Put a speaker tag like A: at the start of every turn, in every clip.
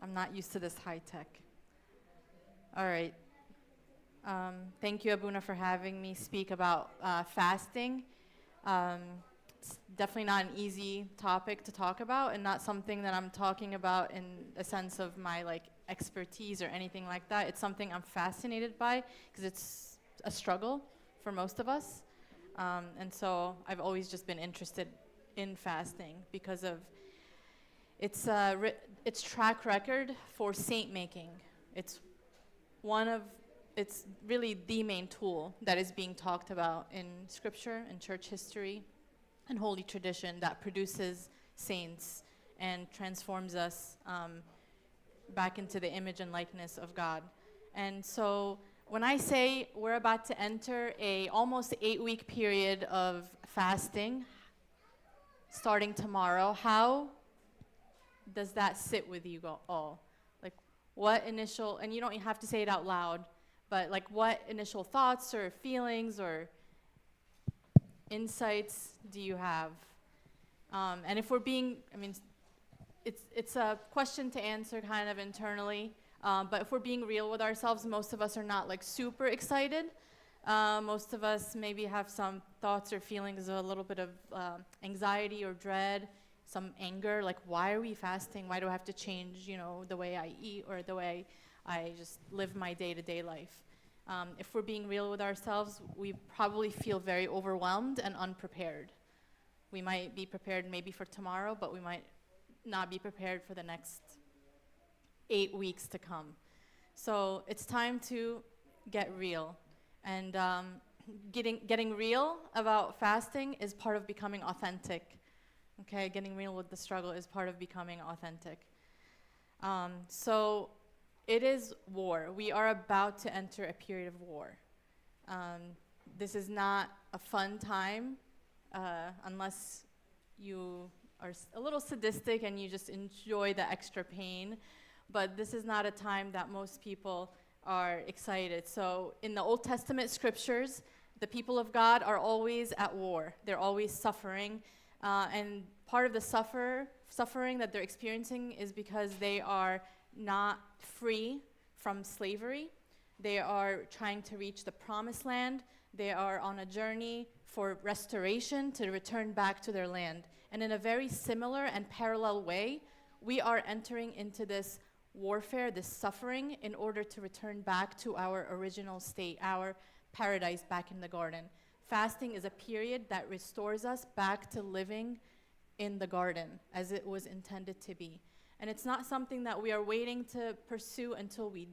A: I'm not used to this high tech. All right. Thank you, Abuna, for having me speak about fasting. Um, it's definitely not an easy topic to talk about, and not something that I'm talking about in a sense of my expertise or anything like that. It's something I'm fascinated by because it's a struggle for most of us. And so I've always just been interested in fasting because of its track record for saint making. It's it's really the main tool that is being talked about in scripture and church history and holy tradition that produces saints and transforms us back into the image and likeness of God. And so when I say we're about to enter a almost 8-week period of fasting starting tomorrow, how does that sit with you all? Like, what initial, and you don't have to say it out loud, but what initial thoughts or feelings or insights do you have? And if we're being, it's a question to answer kind of internally, but if we're being real with ourselves, most of us are not super excited. Most of us maybe have some thoughts or feelings of a little bit of anxiety or dread, some anger, why are we fasting? Why do I have to change, the way I eat or the way I just live my day-to-day life? If we're being real with ourselves, we probably feel very overwhelmed and unprepared. We might be prepared maybe for tomorrow, but we might not be prepared for the next 8 weeks to come. So it's time to get real. And getting real about fasting is part of becoming authentic. Okay, getting real with the struggle is part of becoming authentic. So it is war. We are about to enter a period of war. This is not a fun time unless you are a little sadistic and you just enjoy the extra pain. But this is not a time that most people are excited. So in the Old Testament scriptures, the people of God are always at war. They're always suffering. And part of the suffering that they're experiencing is because they are not free from slavery. They are trying to reach the promised land. They are on a journey for restoration to return back to their land. And in a very similar and parallel way, we are entering into this warfare, this suffering, in order to return back to our original state, our paradise back in the garden. Fasting is a period that restores us back to living in the garden as it was intended to be. And it's not something that we are waiting to pursue until we,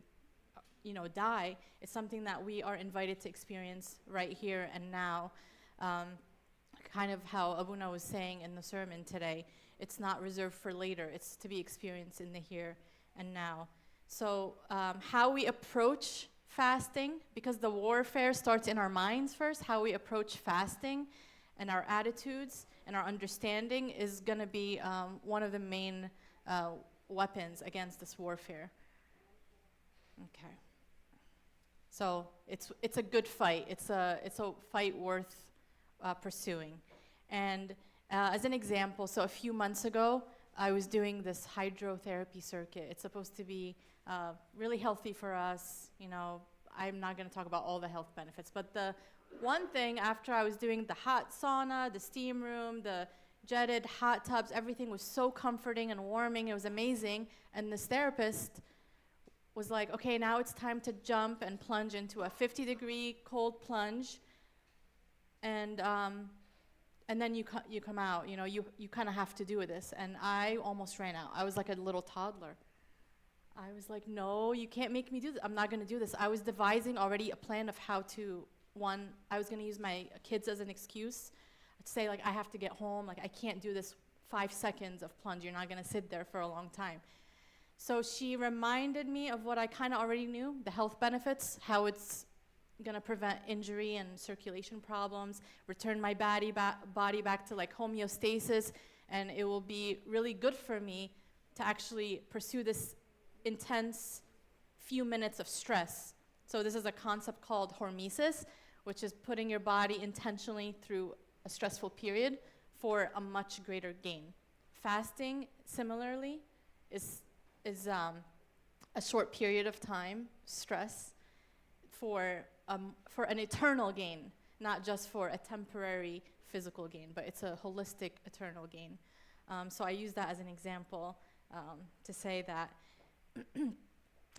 A: die. It's something that we are invited to experience right here and now. Kind of how Abuna was saying in the sermon today, it's not reserved for later. It's to be experienced in the here and now. So how we approach fasting, because the warfare starts in our minds first, how we approach fasting and our attitudes and our understanding is going to be one of the main weapons against this warfare. Okay. So it's a good fight. It's a fight worth pursuing. And as an example, so a few months ago, I was doing this hydrotherapy circuit. It's supposed to be really healthy for us. I'm not going to talk about all the health benefits, but the one thing after I was doing the hot sauna, the steam room, the jetted hot tubs, everything was so comforting and warming. It was amazing. And this therapist was like, okay, now it's time to jump and plunge into a 50-degree cold plunge. And then you come out, you kind of have to do this. And I almost ran out. I was like a little toddler. I was like, no, you can't make me do this. I'm not going to do this. I was devising already a plan of how to, I was going to use my kids as an excuse to say, I have to get home. I can't do this 5 seconds of plunge. You're not going to sit there for a long time. So she reminded me of what I kind of already knew, the health benefits, how it's going to prevent injury and circulation problems, return my body back to homeostasis, and it will be really good for me to actually pursue this intense few minutes of stress. So this is a concept called hormesis, which is putting your body intentionally through a stressful period for a much greater gain. Fasting, similarly, is is a short period of time, stress, for an eternal gain, not just for a temporary physical gain, but it's a holistic eternal gain. So I use that as an example to say that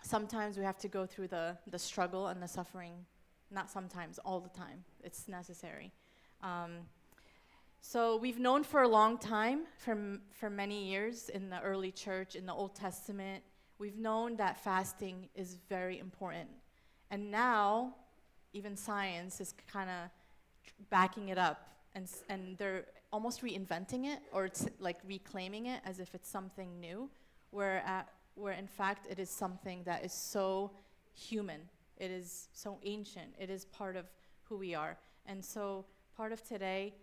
A: sometimes we have to go through the struggle and the suffering, not sometimes, all the time. It's necessary. So we've known for a long time, for many years in the early church, in the Old Testament, we've known that fasting is very important. And now, even science is kind of backing it up, and they're almost reinventing it, or it's like reclaiming it as if it's something new, where in fact it is something that is so human. It is so ancient. It is part of who we are. And so part of today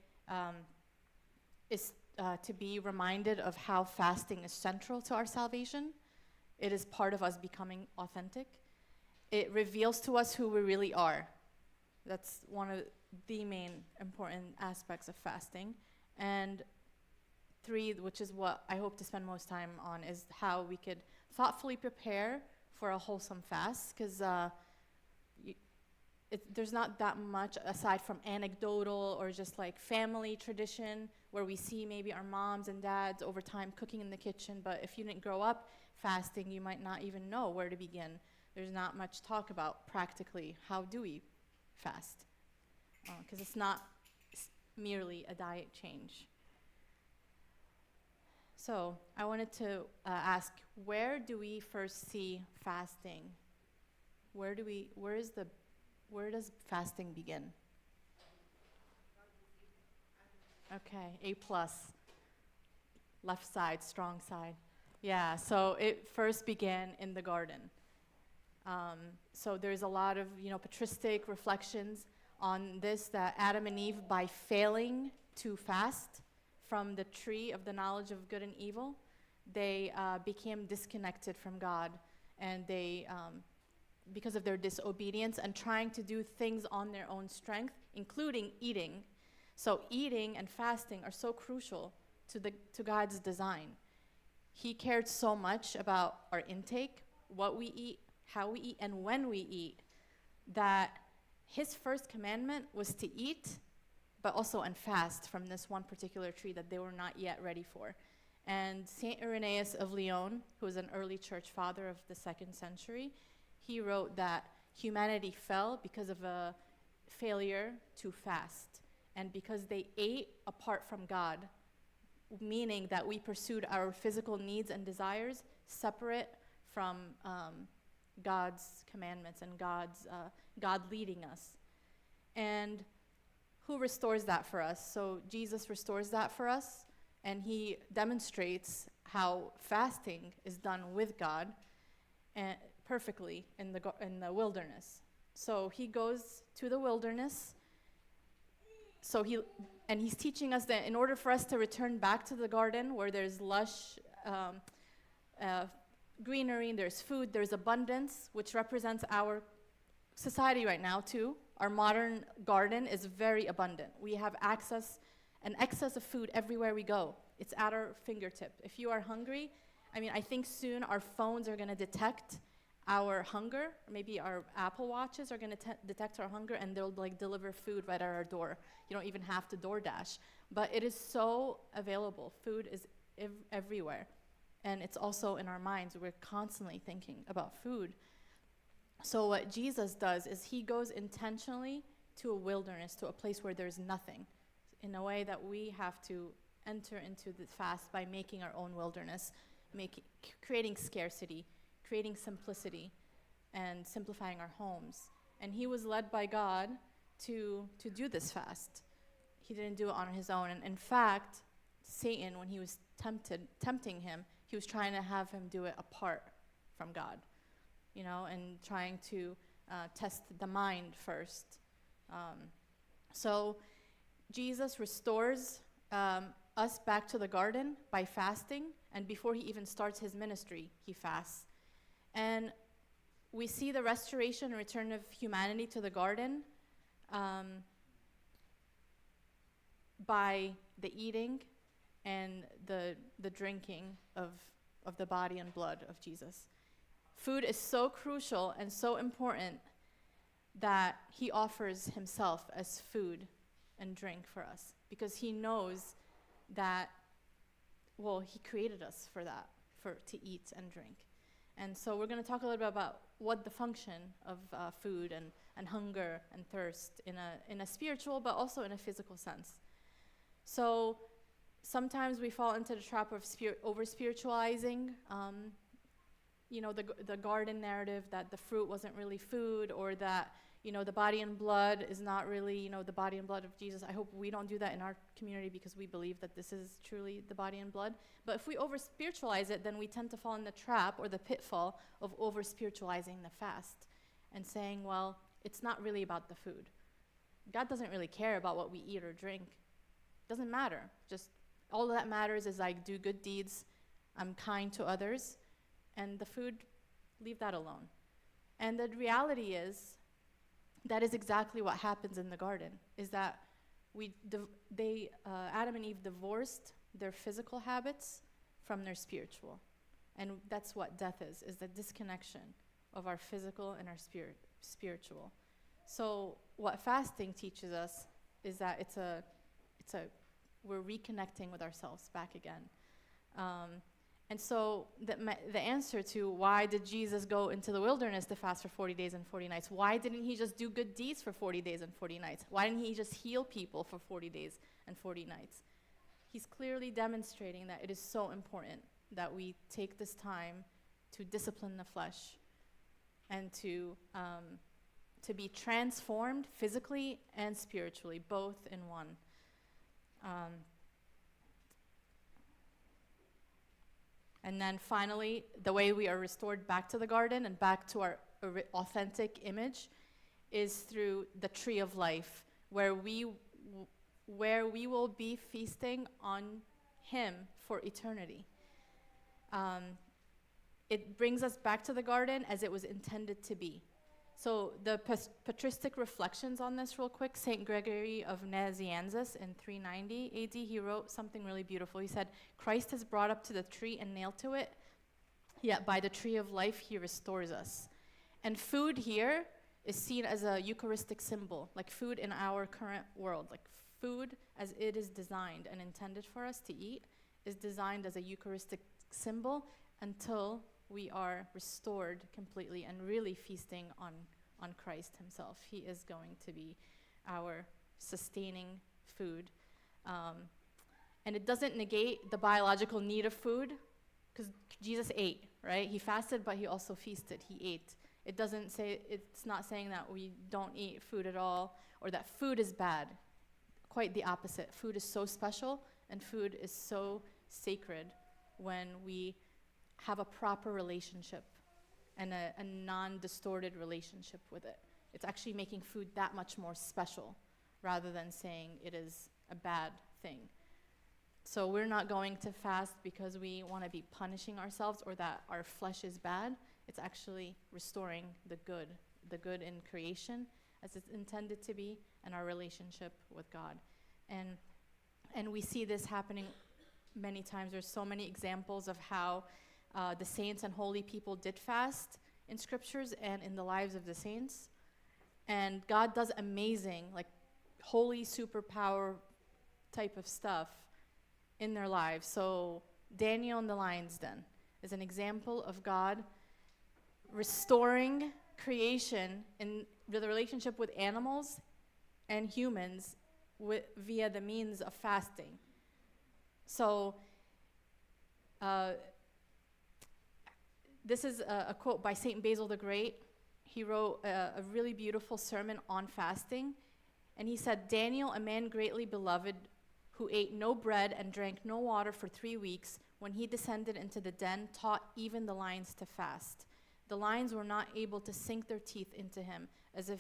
A: is to be reminded of how fasting is central to our salvation. It is part of us becoming authentic. It reveals to us who we really are. That's one of the main important aspects of fasting. And 3, which is what I hope to spend most time on, is how we could thoughtfully prepare for a wholesome fast, because there's not that much aside from anecdotal or just like family tradition where we see maybe our moms and dads over time cooking in the kitchen, but if you didn't grow up fasting, you might not even know where to begin. There's not much talk about practically how do we fast, because it's not merely a diet change. So I wanted to ask, where do we first see fasting? Where does fasting begin? Okay, A+. Left side, strong side. Yeah, so it first began in the garden. So there's a lot of, patristic reflections on this, that Adam and Eve, by failing to fast from the tree of the knowledge of good and evil, they became disconnected from God, and they, because of their disobedience and trying to do things on their own strength, including eating. So eating and fasting are so crucial to God's design. He cared so much about our intake, what we eat, how we eat, and when we eat, that his first commandment was to eat, but also and fast from this one particular tree that they were not yet ready for. And Saint Irenaeus of Lyon, who was an early church father of the 2nd century, he wrote that humanity fell because of a failure to fast, and because they ate apart from God, meaning that we pursued our physical needs and desires separate from God's commandments and God leading us. And who restores that for us? So Jesus restores that for us, and he demonstrates how fasting is done with God and perfectly in the wilderness. So he goes to the wilderness. So he's teaching us that in order for us to return back to the garden where there's lush greenery, there's food, there's abundance, which represents our society right now too. Our modern garden is very abundant. We have an excess of food everywhere we go. It's at our fingertip. If you are hungry, I think soon our phones are going to detect our hunger. Maybe our Apple Watches are going to detect our hunger, and they'll deliver food right at our door. You don't even have to DoorDash. But it is so available. Food is everywhere. And it's also in our minds. We're constantly thinking about food. So what Jesus does is he goes intentionally to a wilderness, to a place where there's nothing, in a way that we have to enter into the fast by making our own wilderness, creating scarcity, creating simplicity, and simplifying our homes. And he was led by God to do this fast. He didn't do it on his own. And in fact, Satan, when he was tempting him, he was trying to have him do it apart from God, and trying to test the mind first. So Jesus restores us back to the garden by fasting, and before he even starts his ministry, he fasts. And we see the restoration and return of humanity to the garden by the eating and the drinking of of the body and blood of Jesus. Food is so crucial and so important that he offers himself as food and drink for us, because he knows that, well, he created us for that, to eat and drink. And so we're going to talk a little bit about what the function of food and hunger and thirst in a spiritual but also in a physical sense. So sometimes we fall into the trap of over-spiritualizing, the garden narrative, that the fruit wasn't really food, or that, the body and blood is not really, the body and blood of Jesus. I hope we don't do that in our community, because we believe that this is truly the body and blood. But if we over-spiritualize it, then we tend to fall in the trap or the pitfall of over-spiritualizing the fast and saying, well, it's not really about the food. God doesn't really care about what we eat or drink. Doesn't matter. Just all that matters is I do good deeds, I'm kind to others, and the food, leave that alone. And the reality is, that is exactly what happens in the garden, is that Adam and Eve divorced their physical habits from their spiritual. And that's what death is the disconnection of our physical and our spiritual. So what fasting teaches us is that we're reconnecting with ourselves back again. And so the answer to why did Jesus go into the wilderness to fast for 40 days and 40 nights? Why didn't he just do good deeds for 40 days and 40 nights? Why didn't he just heal people for 40 days and 40 nights? He's clearly demonstrating that it is so important that we take this time to discipline the flesh and to be transformed physically and spiritually, both in one. And then finally, the way we are restored back to the garden and back to our authentic image is through the tree of life, where we will be feasting on him for eternity. It brings us back to the garden as it was intended to be. So the patristic reflections on this real quick, St. Gregory of Nazianzus in 390 AD, he wrote something really beautiful. He said, Christ has brought up to the tree and nailed to it, yet by the tree of life he restores us. And food here is seen as a Eucharistic symbol, like food in our current world. Like food as it is designed and intended for us to eat is designed as a Eucharistic symbol until we are restored completely and really feasting on Christ himself. He is going to be our sustaining food. And it doesn't negate the biological need of food, because Jesus ate, right? He fasted, but he also feasted. He ate. It's not saying that we don't eat food at all, or that food is bad. Quite the opposite. Food is so special, and food is so sacred when we have a proper relationship and a non-distorted relationship with it. It's actually making food that much more special rather than saying it is a bad thing. So we're not going to fast because we want to be punishing ourselves or that our flesh is bad. It's actually restoring the good in creation as it's intended to be, and our relationship with God. And we see this happening many times. There's so many examples of how the saints and holy people did fast in scriptures and in the lives of the saints. And God does amazing, like holy superpower type of stuff in their lives. So Daniel in the lion's den is an example of God restoring creation in the relationship with animals and humans via the means of fasting. So this is a quote by St. Basil the Great. He wrote a really beautiful sermon on fasting. And he said, Daniel, a man greatly beloved, who ate no bread and drank no water for 3 weeks, when he descended into the den, taught even the lions to fast. The lions were not able to sink their teeth into him, as if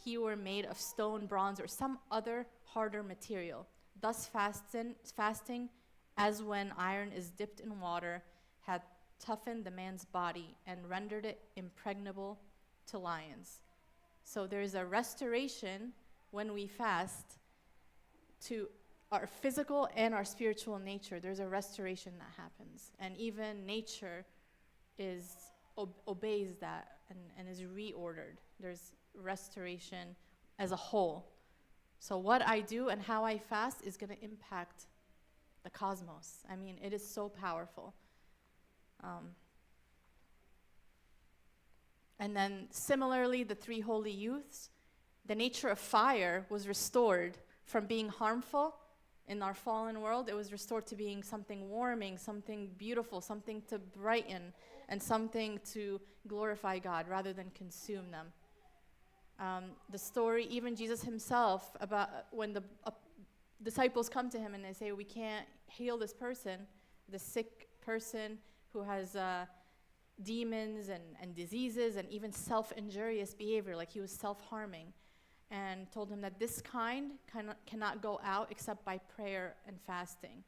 A: he were made of stone, bronze, or some other harder material. Thus fasting, as when iron is dipped in water, had toughened the man's body and rendered it impregnable to lions. So there's a restoration when we fast to our physical and our spiritual nature, there's a restoration that happens. And even nature obeys that and is reordered. There's restoration as a whole. So what I do and how I fast is going to impact the cosmos. I mean, it is so powerful. And then similarly, the three holy youths, the nature of fire was restored from being harmful in our fallen world. It was restored to being something warming, something beautiful, something to brighten, and something to glorify God rather than consume them. The story, even Jesus himself, about when the disciples come to him and they say, we can't heal this person, the sick person who has demons and diseases and even self-injurious behavior, like he was self-harming, and told him that this kind cannot go out except by prayer and fasting.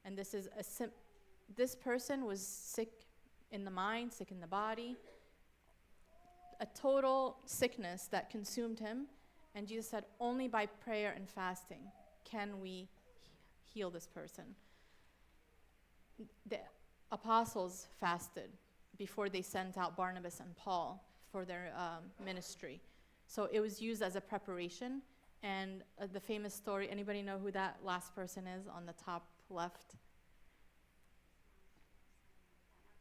A: And this person was sick in the mind, sick in the body, a total sickness that consumed him. And Jesus said, only by prayer and fasting can we heal this person. The apostles fasted before they sent out Barnabas and Paul for their ministry. So it was used as a preparation. And the famous story, anybody know who that last person is on the top left?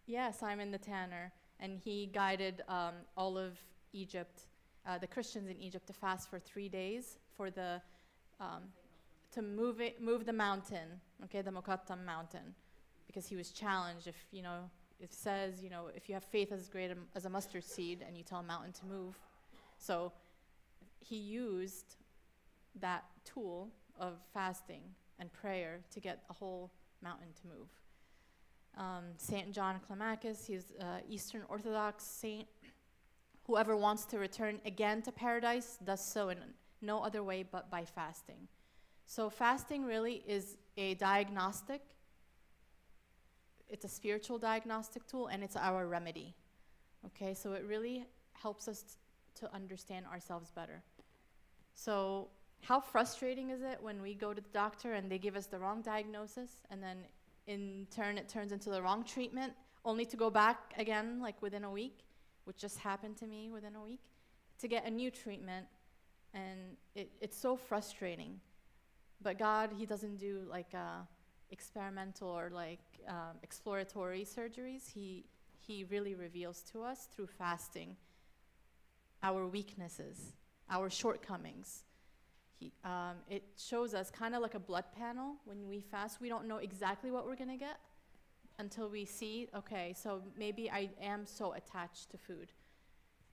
A: Yeah, Simon the Tanner. And he guided all of Egypt, the Christians in Egypt, to fast for 3 days for the to move the mountain, okay, the Mokattam mountain, because he was challenged. If it says, if you have faith as great as a mustard seed, and you tell a mountain to move, so he used that tool of fasting and prayer to get a whole mountain to move. Saint John Climacus, he's Eastern Orthodox saint. Whoever wants to return again to paradise does so in no other way but by fasting. So fasting really is a diagnostic. It's a spiritual diagnostic tool, and it's our remedy. Okay, so it really helps us to understand ourselves better. So how frustrating is it when we go to the doctor and they give us the wrong diagnosis, and then in turn it turns into the wrong treatment, only to go back again like within a week, which just happened to me within a week, to get a new treatment. And it's so frustrating. But God, he doesn't do like experimental or like exploratory surgeries. He really reveals to us through fasting our weaknesses, our shortcomings. It shows us kind of like a blood panel. When we fast, we don't know exactly what we're going to get until we see, okay, so maybe I am so attached to food.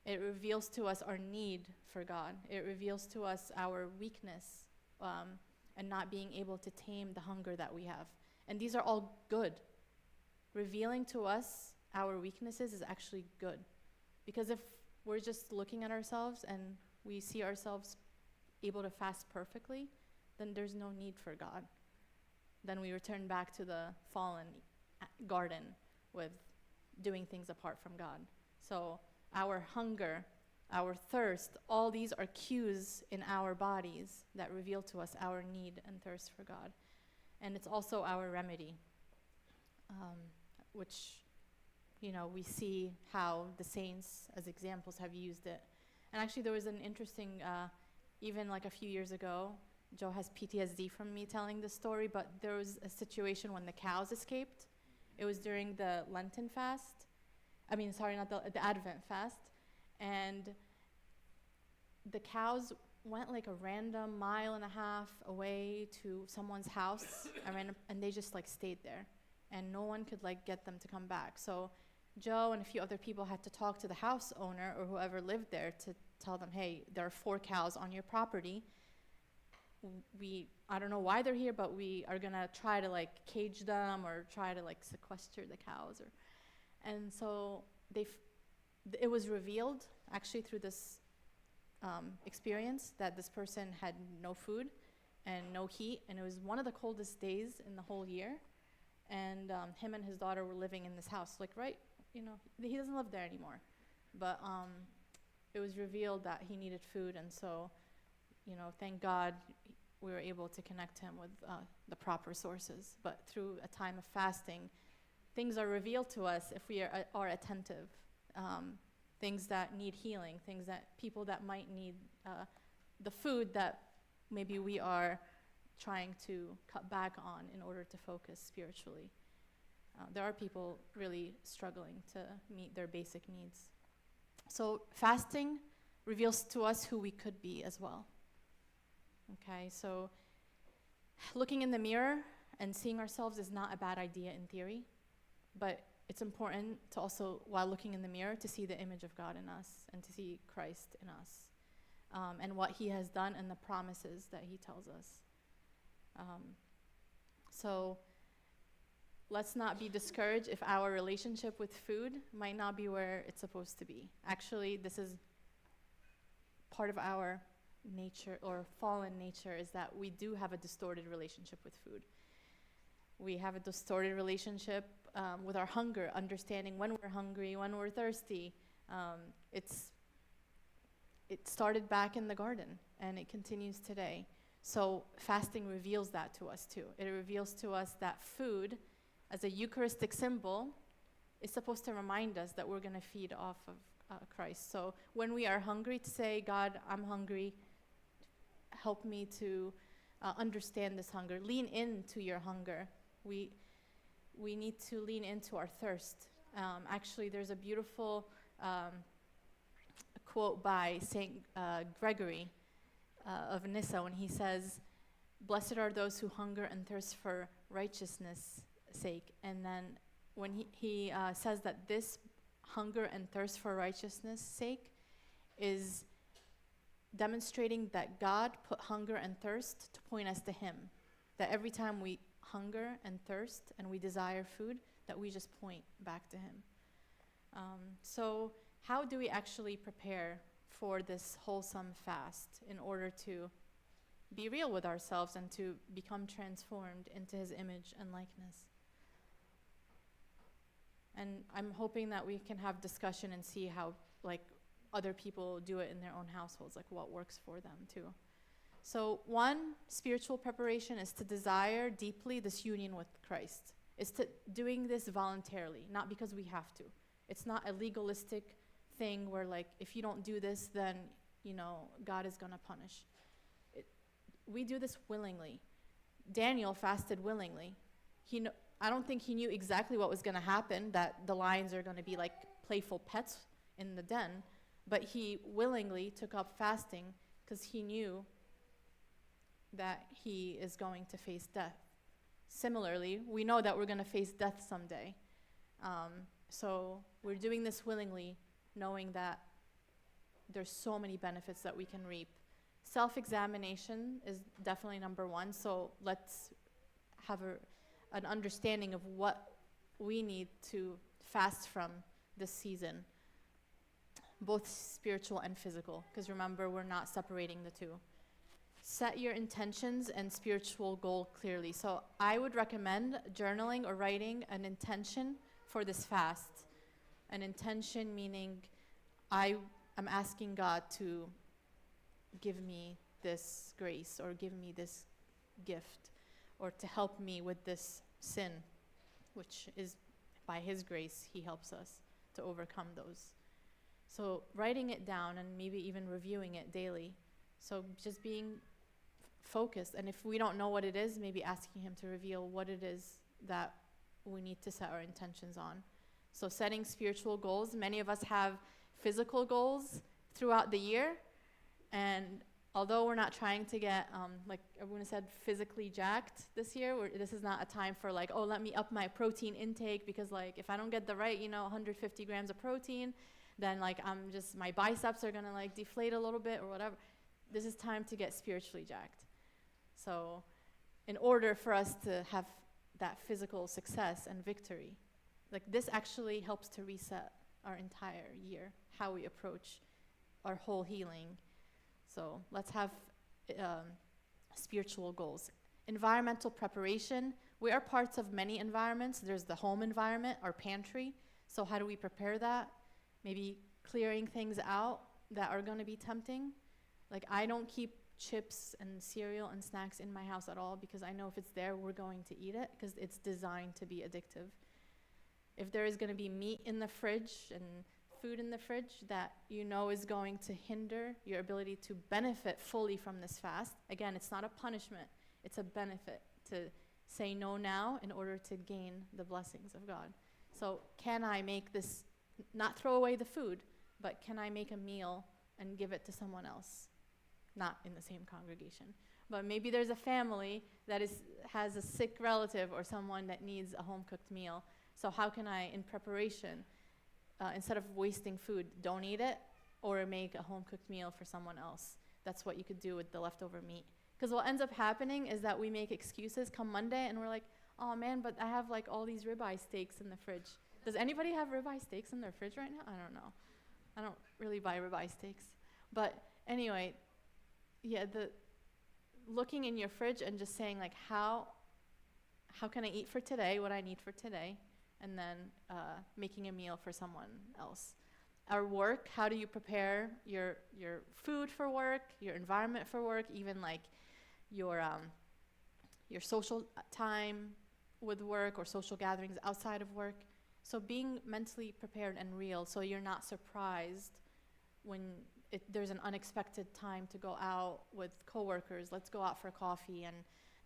A: It reveals to us our need for God. It reveals to us our weakness and not being able to tame the hunger that we have. And these are all good. Revealing to us our weaknesses is actually good. Because if we're just looking at ourselves and we see ourselves able to fast perfectly, then there's no need for God. Then we return back to the fallen garden with doing things apart from God. So our hunger, our thirst, all these are cues in our bodies that reveal to us our need and thirst for God. And it's also our remedy, which, we see how the saints as examples have used it. And actually there was an interesting, even like a few years ago, Joe has PTSD from me telling this story, but there was a situation when the cows escaped. It was during the Lenten fast. Not the Advent fast. And the cows went like a random 1.5 miles away to someone's house, and they just like stayed there. And no one could like get them to come back. So Joe and a few other people had to talk to the house owner or whoever lived there to tell them, hey, there are 4 cows on your property. I don't know why they're here, but we are gonna try to like cage them or try to like sequester the cows. And so it was revealed actually through this experience that this person had no food and no heat, and it was one of the coldest days in the whole year. And him and his daughter were living in this house, he doesn't live there anymore. But it was revealed that he needed food, and so, thank God, we were able to connect him with the proper sources. But through a time of fasting, things are revealed to us if we are attentive. Things that need healing, things that people that might need the food that maybe we are trying to cut back on in order to focus spiritually. There are people really struggling to meet their basic needs. So fasting reveals to us who we could be as well. Okay, so looking in the mirror and seeing ourselves is not a bad idea in theory, but it's important to also, while looking in the mirror, to see the image of God in us and to see Christ in us, and what he has done and the promises that he tells us. So let's not be discouraged if our relationship with food might not be where it's supposed to be. Actually, this is part of our nature, or fallen nature, is that we do have a distorted relationship with food. We have a distorted relationship with our hunger, understanding when we're hungry, when we're thirsty. It started back in the garden, and it continues today. So fasting reveals that to us too. It reveals to us that food, as a Eucharistic symbol, is supposed to remind us that we're going to feed off of Christ. So when we are hungry, to say, God, I'm hungry, help me to understand this hunger. Lean into your hunger. We need to lean into our thirst. Actually, there's a beautiful quote by Saint Gregory of Nyssa when he says, "Blessed are those who hunger and thirst for righteousness' sake." And then when he says that this hunger and thirst for righteousness' sake is demonstrating that God put hunger and thirst to point us to him. That every time we hunger and thirst and we desire food, that we just point back to him. So how do we actually prepare for this wholesome fast in order to be real with ourselves and to become transformed into his image and likeness? And I'm hoping that we can have discussion and see how, like, other people do it in their own households, like what works for them too. So one spiritual preparation is to desire deeply this union with Christ. It's to doing this voluntarily, not because we have to. It's not a legalistic thing where, like, if you don't do this, then, God is going to punish. We do this willingly. Daniel fasted willingly. I don't think he knew exactly what was going to happen, that the lions are going to be like playful pets in the den, but he willingly took up fasting because he knew that he is going to face death. Similarly, we know that we're going to face death someday. So we're doing this willingly, knowing that there's so many benefits that we can reap. Self-examination is definitely number one, so let's have an understanding of what we need to fast from this season, both spiritual and physical, because remember, we're not separating the two. Set your intentions and spiritual goal clearly. So I would recommend journaling or writing an intention for this fast. An intention meaning I am asking God to give me this grace or give me this gift or to help me with this sin, which is by his grace, he helps us to overcome those. So writing it down and maybe even reviewing it daily. So just being focused, and if we don't know what it is, maybe asking him to reveal what it is that we need to set our intentions on. So setting spiritual goals. Many of us have physical goals throughout the year, and although we're not trying to get, like everyone said, physically jacked this year, this is not a time for like, oh, let me up my protein intake because like if I don't get the right, 150 grams of protein, then like my biceps are gonna like deflate a little bit or whatever. This is time to get spiritually jacked. So in order for us to have that physical success and victory, like this actually helps to reset our entire year, how we approach our whole healing. So let's have spiritual goals. Environmental preparation. We are parts of many environments. There's the home environment, our pantry. So how do we prepare that? Maybe clearing things out that are going to be tempting. Like I don't keep chips and cereal and snacks in my house at all, because I know if it's there, we're going to eat it, because it's designed to be addictive. If there is going to be meat in the fridge and food in the fridge that you know is going to hinder your ability to benefit fully from this fast, again, it's not a punishment, it's a benefit to say no now in order to gain the blessings of God. So can I make this, not throw away the food, but can I make a meal and give it to someone else? Not in the same congregation. But maybe there's a family that has a sick relative or someone that needs a home-cooked meal. So how can I, in preparation, instead of wasting food, don't eat it or make a home-cooked meal for someone else? That's what you could do with the leftover meat. Because what ends up happening is that we make excuses come Monday and we're like, oh man, but I have like all these ribeye steaks in the fridge. Does anybody have ribeye steaks in their fridge right now? I don't know. I don't really buy ribeye steaks. But anyway, yeah, the looking in your fridge and just saying like, how can I eat for today, what I need for today, and then making a meal for someone else. Our work, how do you prepare your food for work, your environment for work, even like your social time with work or social gatherings outside of work. So being mentally prepared and real, so you're not surprised when there's an unexpected time to go out with coworkers. Let's go out for coffee, and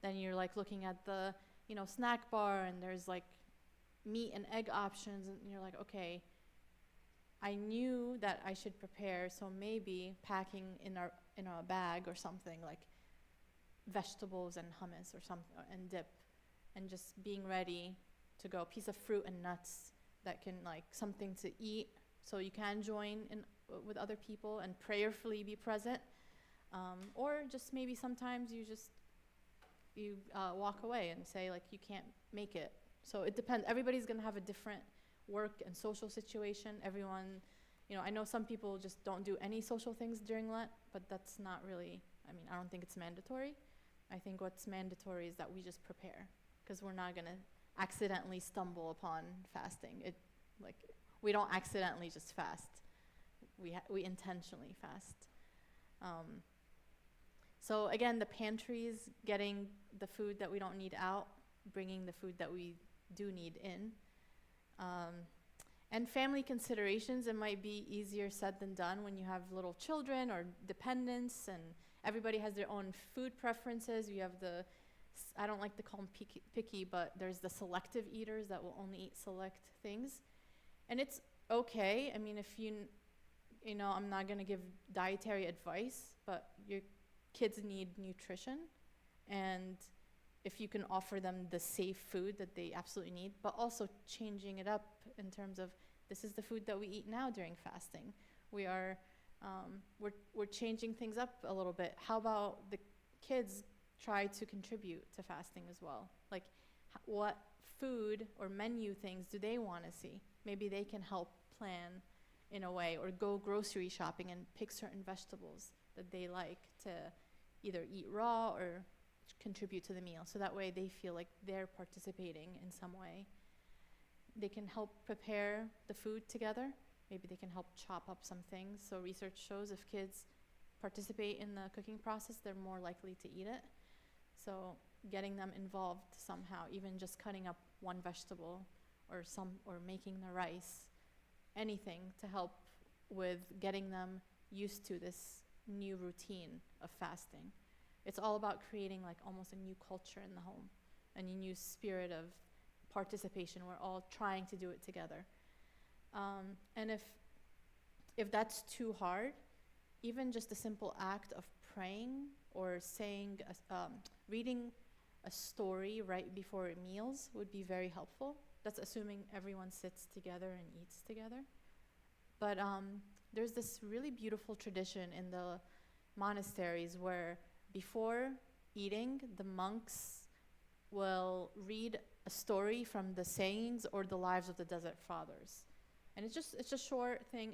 A: then you're like looking at the snack bar, and there's like meat and egg options, and you're like, okay, I knew that I should prepare, so maybe packing in a bag or something like vegetables and hummus or something and dip, and just being ready to go. Piece of fruit and nuts that can like something to eat, so you can join in with other people and prayerfully be present, or just maybe sometimes you walk away and say like you can't make it. So it depends. Everybody's gonna have a different work and social situation. Everyone, I know some people just don't do any social things during Lent, but that's not really, I don't think it's mandatory. I think what's mandatory is that we just prepare, because we're not gonna accidentally stumble upon fasting. We don't accidentally just fast. We intentionally fast. So again, the pantries, getting the food that we don't need out, bringing the food that we do need in. And family considerations, it might be easier said than done when you have little children or dependents, and everybody has their own food preferences. You have I don't like to call them picky, but there's the selective eaters that will only eat select things. And it's okay. If I'm not gonna give dietary advice, but your kids need nutrition, and if you can offer them the safe food that they absolutely need, but also changing it up in terms of, this is the food that we eat now during fasting. We're changing things up a little bit. How about the kids try to contribute to fasting as well? Like, what food or menu things do they want to see? Maybe they can help plan in a way, or go grocery shopping and pick certain vegetables that they like to either eat raw or contribute to the meal, so that way they feel like they're participating in some way. They can help prepare the food together. Maybe they can help chop up some things. So research shows if kids participate in the cooking process, they're more likely to eat it. So getting them involved somehow, even just cutting up one vegetable or making the rice, anything to help with getting them used to this new routine of fasting. It's all about creating like almost a new culture in the home, a new spirit of participation. We're all trying to do it together. And if that's too hard, even just a simple act of praying or reading a story right before meals would be very helpful. That's assuming everyone sits together and eats together. But there's this really beautiful tradition in the monasteries where before eating, the monks will read a story from the sayings or the lives of the Desert Fathers. And it's a short thing,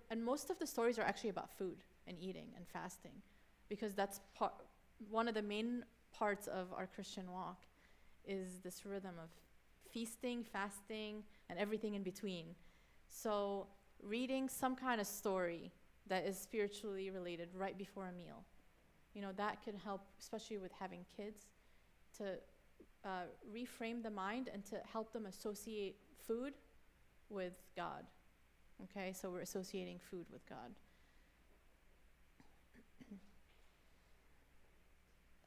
A: and most of the stories are actually about food and eating and fasting, because that's one of the main parts of our Christian walk is this rhythm of feasting, fasting, and everything in between. So reading some kind of story that is spiritually related right before a meal that could help, especially with having kids, to reframe the mind and to help them associate food with God. Okay, so we're associating food with God.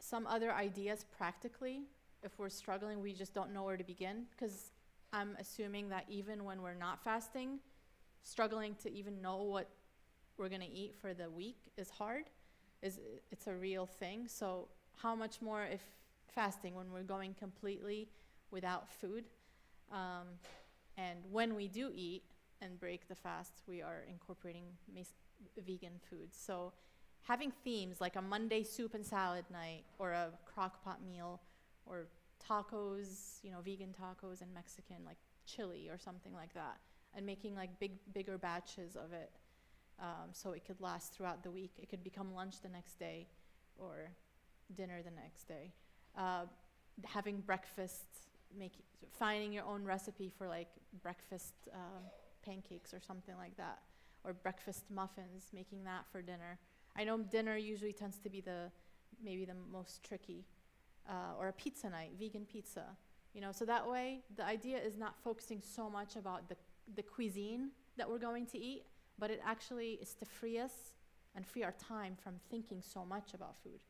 A: Some other ideas practically, if we're struggling, we just don't know where to begin, because I'm assuming that even when we're not fasting, struggling to even know what we're going to eat for the week is hard. It's a real thing. So how much more if fasting, when we're going completely without food? And when we do eat and break the fast, we are incorporating vegan foods. So having themes like a Monday soup and salad night, or a crock pot meal, or tacos, vegan tacos and Mexican, like chili or something like that, and making like bigger batches of it, so it could last throughout the week. It could become lunch the next day or dinner the next day. Having breakfast, finding your own recipe for like breakfast pancakes or something like that, or breakfast muffins, making that for dinner. I know dinner usually tends to be maybe the most tricky, or a pizza night, vegan pizza. So that way the idea is not focusing so much about the cuisine that we're going to eat, but it actually is to free us and free our time from thinking so much about food.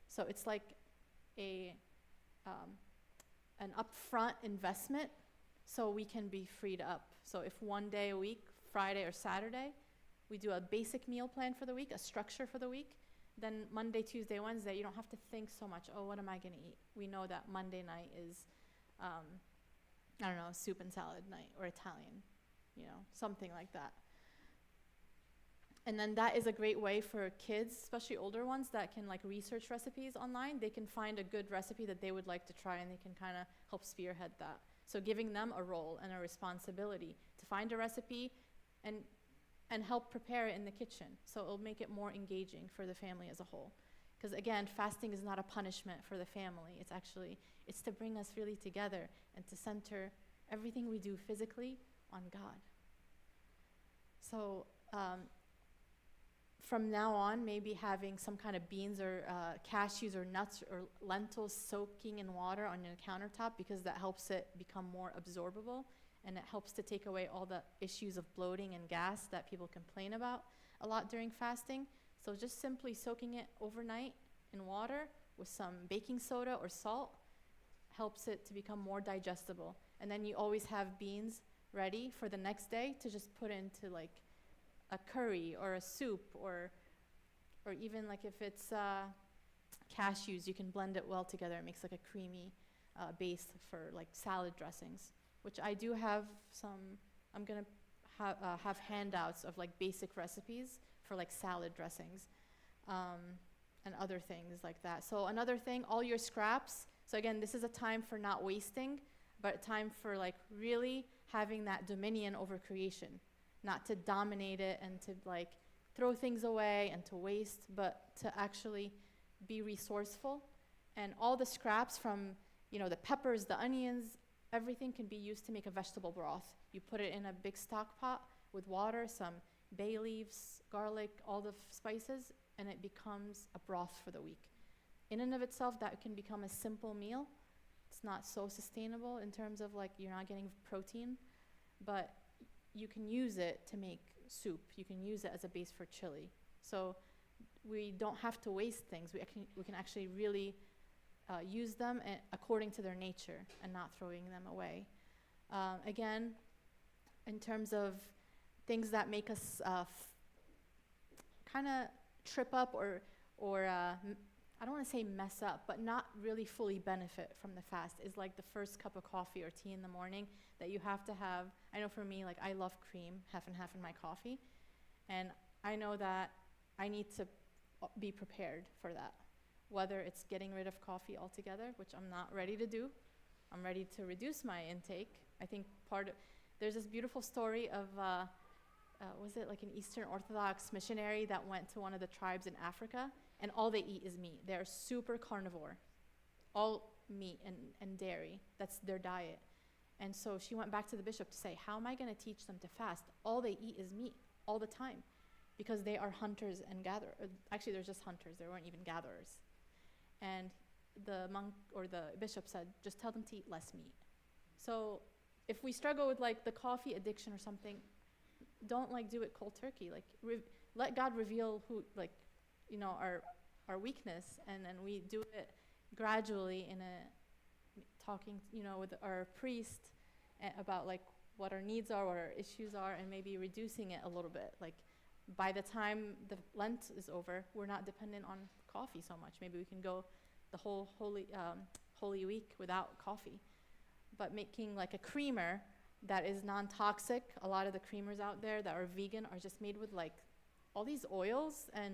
A: So it's like an upfront investment, so we can be freed up. So if one day a week, Friday or Saturday, we do a basic meal plan for the week, a structure for the week, then Monday, Tuesday, Wednesday, you don't have to think so much, what am I going to eat? We know that Monday night is, soup and salad night, or Italian, something like that. And then that is a great way for kids, especially older ones, that can like research recipes online. They can find a good recipe that they would like to try, and they can kind of help spearhead that. So giving them a role and a responsibility to find a recipe and help prepare it in the kitchen. So it'll make it more engaging for the family as a whole. Because again, fasting is not a punishment for the family. It's to bring us really together and to center everything we do physically on God. So from now on, maybe having some kind of beans or cashews or nuts or lentils soaking in water on your countertop, because that helps it become more absorbable, and it helps to take away all the issues of bloating and gas that people complain about a lot during fasting. So just simply soaking it overnight in water with some baking soda or salt helps it to become more digestible. And then you always have beans ready for the next day to just put into like a curry or a soup, or even like if it's cashews, you can blend it well together. It makes like a creamy base for like salad dressings, which I do have some. I'm gonna have handouts of like basic recipes for like salad dressings, and other things like that. So another thing, all your scraps. So again, this is a time for not wasting, but a time for like really having that dominion over creation. Not to dominate it and to like throw things away and to waste, but to actually be resourceful. And all the scraps from, the peppers, the onions, everything can be used to make a vegetable broth. You put it in a big stock pot with water, some bay leaves, garlic, all the spices, and it becomes a broth for the week. In and of itself, that can become a simple meal. It's not so sustainable in terms of like you're not getting protein, but you can use it to make soup. You can use it as a base for chili. So we don't have to waste things. We can actually really use them according to their nature and not throwing them away. Again, in terms of things that make us kind of trip up or I don't want to say mess up, but not really fully benefit from the fast, is like the first cup of coffee or tea in the morning that you have to have. I know for me, like I love cream, half and half in my coffee. And I know that I need to be prepared for that. Whether it's getting rid of coffee altogether, which I'm not ready to do. I'm ready to reduce my intake. I think there's this beautiful story of, was it like an Eastern Orthodox missionary that went to one of the tribes in Africa, and all they eat is meat. They're super carnivore, all meat and dairy. That's their diet. And so she went back to the bishop to say, how am I going to teach them to fast? All they eat is meat all the time. because they are hunters and gatherers. Actually, they're just hunters. They weren't even gatherers. And the monk or the bishop said, just tell them to eat less meat. So if we struggle with like the coffee addiction or something, don't like do it cold turkey. Like let God reveal who, like, you know, our weakness, and then we do it gradually in a talking, you know, with our priest about like what our needs are, what our issues are, and maybe reducing it a little bit. Like by the time the Lent is over, we're not dependent on coffee so much. Maybe we can go the whole Holy Week without coffee. But making like a creamer that is non-toxic. A lot of the creamers out there that are vegan are just made with like all these oils, and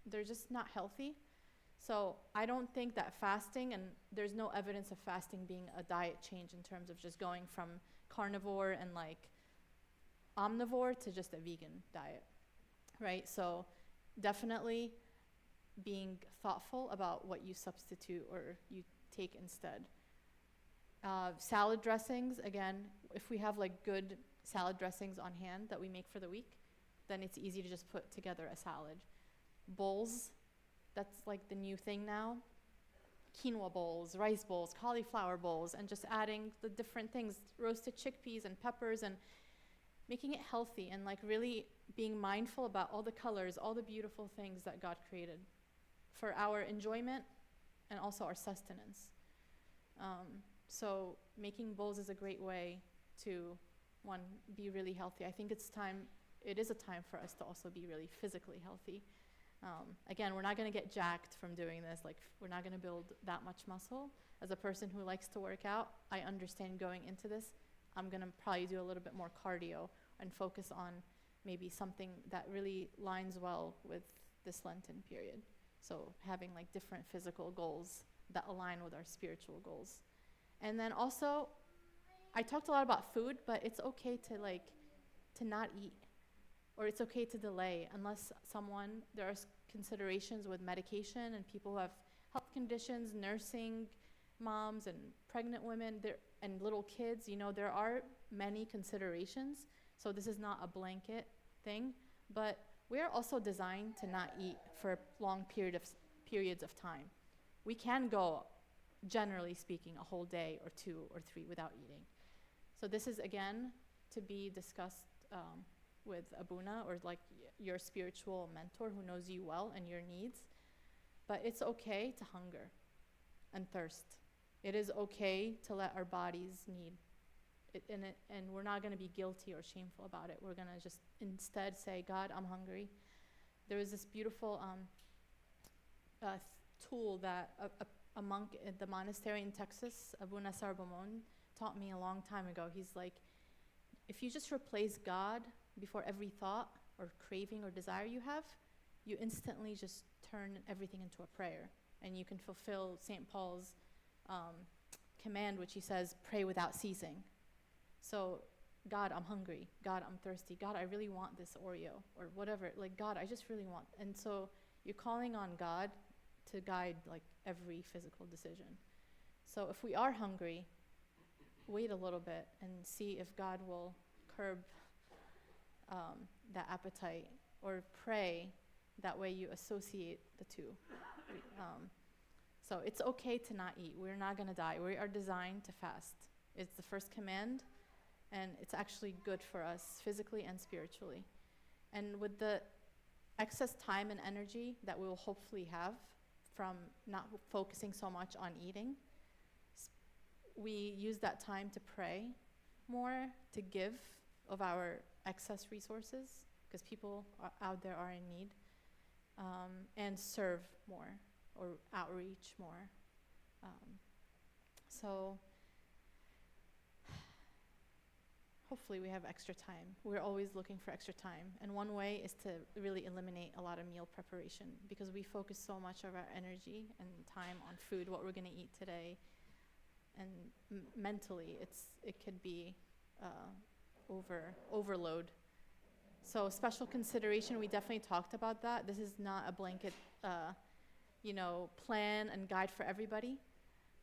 A: they're just not healthy. So I don't think that fasting, and there's no evidence of fasting being a diet change in terms of just going from carnivore and like omnivore to just a vegan diet, right? So definitely being thoughtful about what you substitute or you take instead. Salad dressings, again, if we have like good salad dressings on hand that we make for the week, then it's easy to just put together a salad. Bowls, that's like the new thing now. Quinoa bowls, rice bowls, cauliflower bowls, and just adding the different things, roasted chickpeas and peppers, and making it healthy, and like really being mindful about all the colors, all the beautiful things that God created for our enjoyment and also our sustenance. So making bowls is a great way to, one, be really healthy. I think it is a time for us to also be really physically healthy. Again, we're not going to get jacked from doing this. Like, we're not going to build that much muscle. As a person who likes to work out, I understand going into this, I'm going to probably do a little bit more cardio and focus on maybe something that really lines well with this Lenten period. So having like different physical goals that align with our spiritual goals. And then also, I talked a lot about food, but it's okay to not eat, or it's okay to delay unless there are considerations with medication and people who have health conditions, nursing moms and pregnant women and little kids. You know, there are many considerations. So this is not a blanket thing, but we are also designed to not eat for long periods of time. We can go, generally speaking, a whole day or 2 or 3 without eating. So this is, again, to be discussed with Abuna or like your spiritual mentor who knows you well and your needs. But it's okay to hunger and thirst. It is okay to let our bodies need it, and we're not going to be guilty or shameful about it. We're going to just instead say, God, I'm hungry. There was this beautiful tool that a monk at the monastery in Texas, Abuna Sarbamon, taught me a long time ago. He's like, if you just replace God before every thought or craving or desire you have, you instantly just turn everything into a prayer. And you can fulfill St. Paul's command, which he says, pray without ceasing. So, God, I'm hungry. God, I'm thirsty. God, I really want this Oreo or whatever. Like, God, I just really want. And so you're calling on God to guide like every physical decision. So if we are hungry, wait a little bit and see if God will curb that appetite, or pray. That way you associate the two. So it's okay to not eat. We're not going to die. We are designed to fast. It's the first command, and it's actually good for us physically and spiritually. And with the excess time and energy that we will hopefully have from not focusing so much on eating, we use that time to pray more, to give of our excess resources, because people out there are in need, and serve more or outreach more. So hopefully we have extra time. We're always looking for extra time. And one way is to really eliminate a lot of meal preparation, because we focus so much of our energy and time on food, what we're going to eat today. And mentally, it could be overload. So special consideration, we definitely talked about that. This is not a blanket, plan and guide for everybody.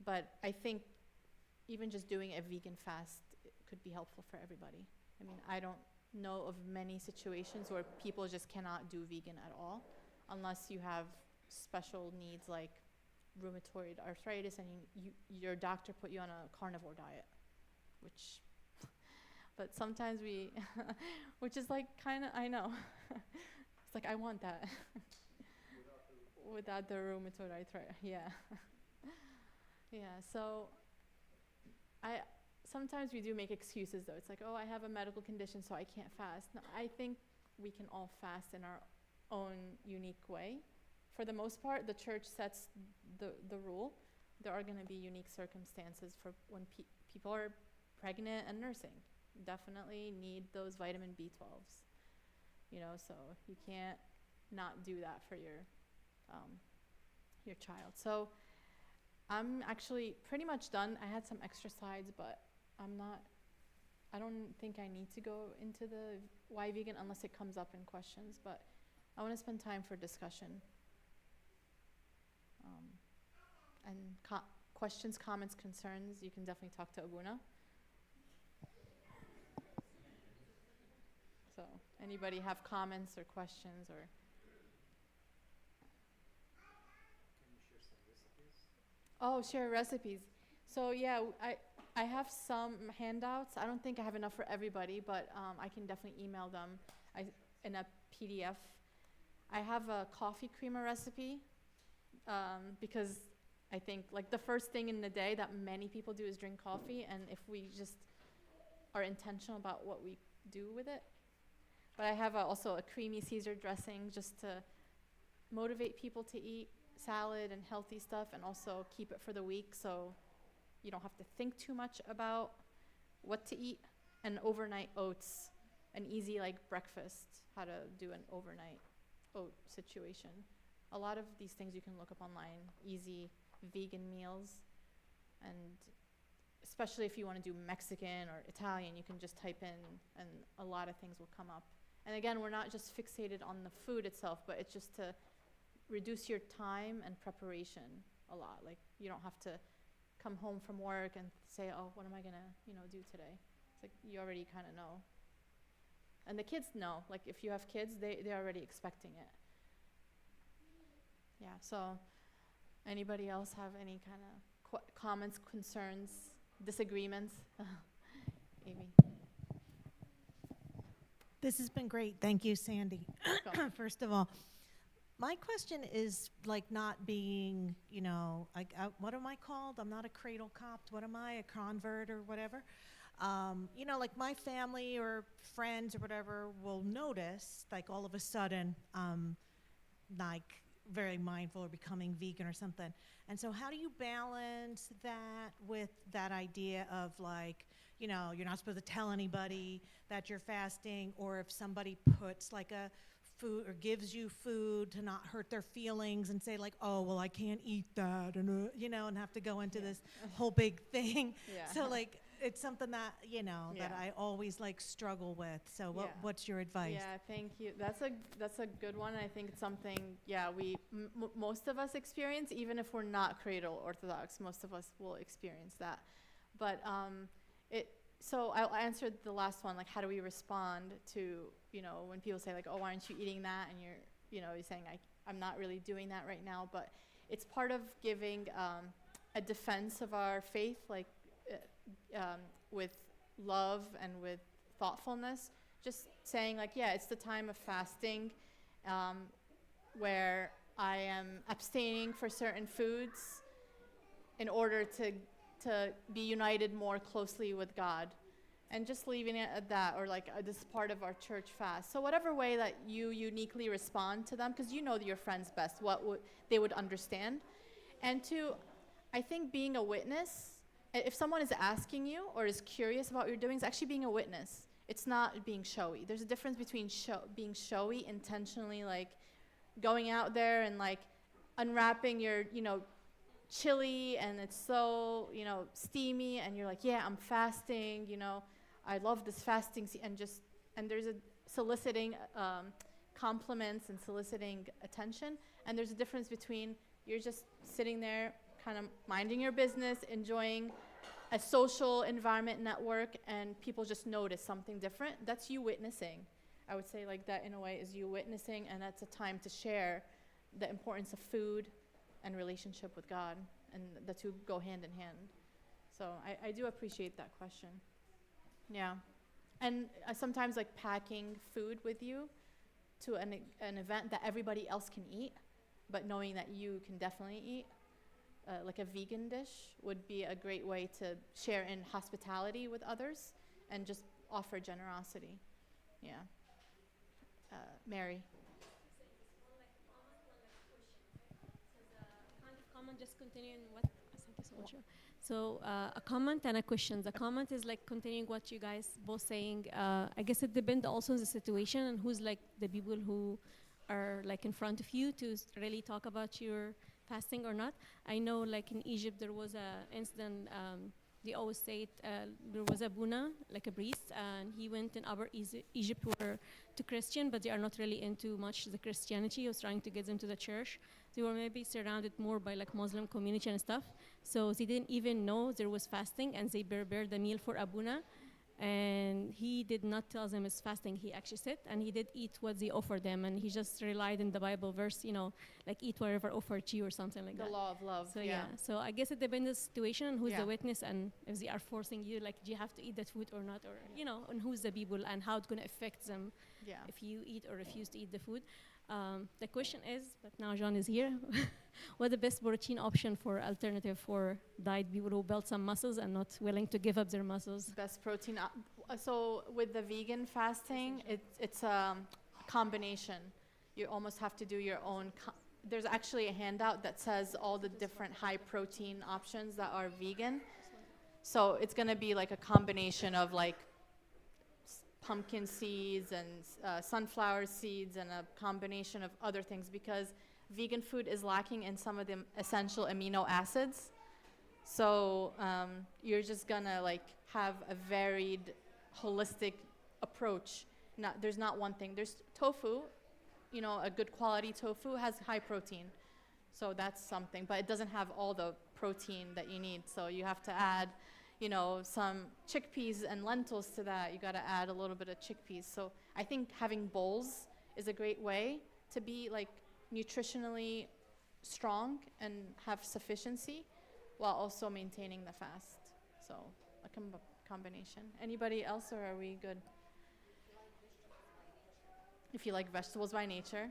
A: But I think even just doing a vegan fast could be helpful for everybody. I mean, know of many situations where people just cannot do vegan at all unless you have special needs like rheumatoid arthritis and your doctor put you on a carnivore diet, which, but sometimes we, which is like kind of, I know, it's like I want that without the rheumatoid arthritis, yeah. Yeah, so sometimes we do make excuses though. It's like, oh, I have a medical condition, so I can't fast. No, I think we can all fast in our own unique way. For the most part, the church sets the rule. There are going to be unique circumstances for when people are pregnant and nursing. Definitely need those vitamin B12s, you know, so you can't not do that for your child. So I'm actually pretty much done. I had some extra slides, but I don't think I need to go into the why vegan unless it comes up in questions, but I want to spend time for discussion. And questions, comments, concerns, you can definitely talk to Abuna. So anybody have comments or questions or?
B: Can you share some recipes?
A: Oh, share recipes. So yeah, I have some handouts. I don't think I have enough for everybody, but I can definitely email them in a PDF. I have a coffee creamer recipe because I think like the first thing in the day that many people do is drink coffee, and if we just are intentional about what we do with it. But I have also a creamy Caesar dressing just to motivate people to eat salad and healthy stuff, and also keep it for the week so you don't have to think too much about what to eat. And overnight oats, an easy like breakfast, how to do an overnight oat situation. A lot of these things you can look up online, easy vegan meals, and especially if you want to do Mexican or Italian, you can just type in and a lot of things will come up. And again, we're not just fixated on the food itself, but it's just to reduce your time and preparation a lot. Like you don't have to come home from work and say, oh, what am I gonna, do today? It's like you already kind of know. And the kids know, like if you have kids, they're already expecting it. Yeah, so anybody else have any kind of comments, concerns, disagreements? Amy.
C: This has been great. Thank you, Sandy. First of all, my question is like not being, what am I called? I'm not a cradle copt. What am I? A convert or whatever? Like my family or friends or whatever will notice, like all of a sudden, like very mindful or becoming vegan or something. And so how do you balance that with that idea of like, you're not supposed to tell anybody that you're fasting, or if somebody puts like a food or gives you food to not hurt their feelings and say like, oh, well, I can't eat that, and and have to go into this whole big thing.
A: Yeah.
C: So like, it's something that, that I always like struggle with. So what's your advice?
A: Yeah, thank you. That's a good one. I think it's something, we most of us experience, even if we're not cradle Orthodox, most of us will experience that. But so I'll answer the last one, like how do we respond to, when people say like, oh, why aren't you eating that? And you're saying I'm not really doing that right now, but it's part of giving a defense of our faith, like with love and with thoughtfulness, just saying like, it's the time of fasting where I am abstaining for certain foods in order to be united more closely with God, and just leaving it at that, or like this is part of our church fast. So whatever way that you uniquely respond to them, because your friends best, what they would understand. And I think being a witness, if someone is asking you or is curious about what you're doing, it's actually being a witness. It's not being showy. There's a difference between being showy, intentionally like going out there and like unwrapping your, chili, and it's so, steamy, and you're like, I'm fasting, I love this fasting, and there's a soliciting compliments and soliciting attention, and there's a difference between you're just sitting there kind of minding your business, enjoying a social environment network and people just notice something different, that's you witnessing. I would say like that in a way is you witnessing, and that's a time to share the importance of food and relationship with God, and the two go hand in hand. So I do appreciate that question. Yeah. And sometimes like packing food with you to an event that everybody else can eat, but knowing that you can definitely eat, like a vegan dish would be a great way to share in hospitality with others and just offer generosity. Yeah. Mary.
D: Kind of comment, just continuing what. Thank you so much. So a comment and a question. The comment is like continuing what you guys both saying. I guess it depends also on the situation and who's like the people who are like in front of you to really talk about your fasting or not. I know like in Egypt there was a incident. They always say there was a Buna, like a priest, and he went in Upper Egypt were to Christian, but they are not really into much the Christianity. He was trying to get them to the church. They were maybe surrounded more by like Muslim community and stuff. So they didn't even know there was fasting, and they prepared the meal for Abuna. And he did not tell them it's fasting. He actually said, and he did eat what they offered them, and he just relied in the Bible verse, you know, like eat whatever offered to you or something like
A: The
D: that.
A: law of love.
D: So
A: yeah.
D: so I guess it depends on the situation and who's
A: Yeah.
D: the witness, and if they are forcing you, like, do you have to eat that food or not, or you know, and who's the people and how it's gonna affect them
A: Yeah.
D: if you eat or refuse to eat the food. The question is, but now John is here, what the best protein option for alternative for diet people who build some muscles and not willing to give up their muscles?
A: Best protein. So with the vegan fasting, it's a combination. You almost have to do your own. There's actually a handout that says all the different high protein options that are vegan. So it's going to be like a combination of like pumpkin seeds and sunflower seeds and a combination of other things, because vegan food is lacking in some of the essential amino acids. So you're just gonna like have a varied, holistic approach. There's not one thing. There's tofu, you know, a good quality tofu has high protein. So that's something, but it doesn't have all the protein that you need. So you have to add, you know, some chickpeas and lentils to that. You got to add a little bit of chickpeas. So I think having bowls is a great way to be like nutritionally strong and have sufficiency while also maintaining the fast. So a combination. Anybody else, or are we good? If you like vegetables by nature.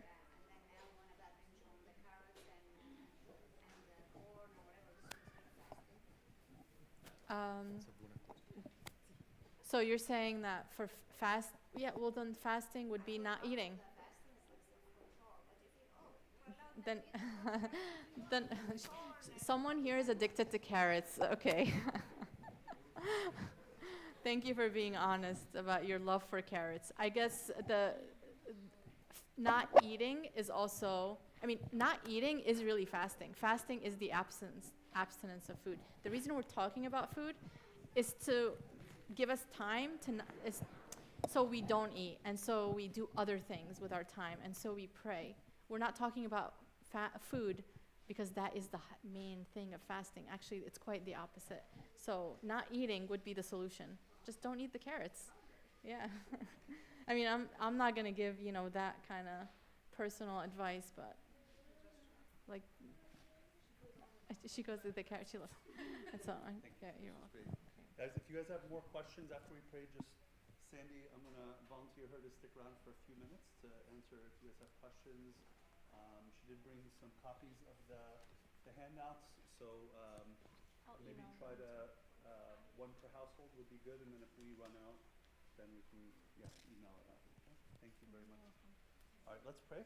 A: So you're saying that for fast, yeah, well then fasting would be not eating. Then, then someone here is addicted to carrots. Okay. Thank you for being honest about your love for carrots. I guess the not eating is also, I mean, not eating is really fasting. Fasting is the abstinence of food. The reason we're talking about food is to give us time to, so we don't eat, and so we do other things with our time, and so we pray. We're not talking about food because that is the main thing of fasting. Actually, it's quite the opposite. So not eating would be the solution. Just don't eat the carrots. Yeah. I mean, I'm not gonna give, you know, that kind of personal advice, but like, she goes to the carrot. She loves. That's all. Yeah, you're welcome.
E: Guys, if you guys have more questions after we pray, just Sandy, I'm gonna volunteer her to stick around for a few minutes to answer if you guys have questions. She did bring some copies of the handouts, so maybe try to one per household would be good, and then if we run out, then we can email it out. Okay? Thank you very much. All right, let's pray.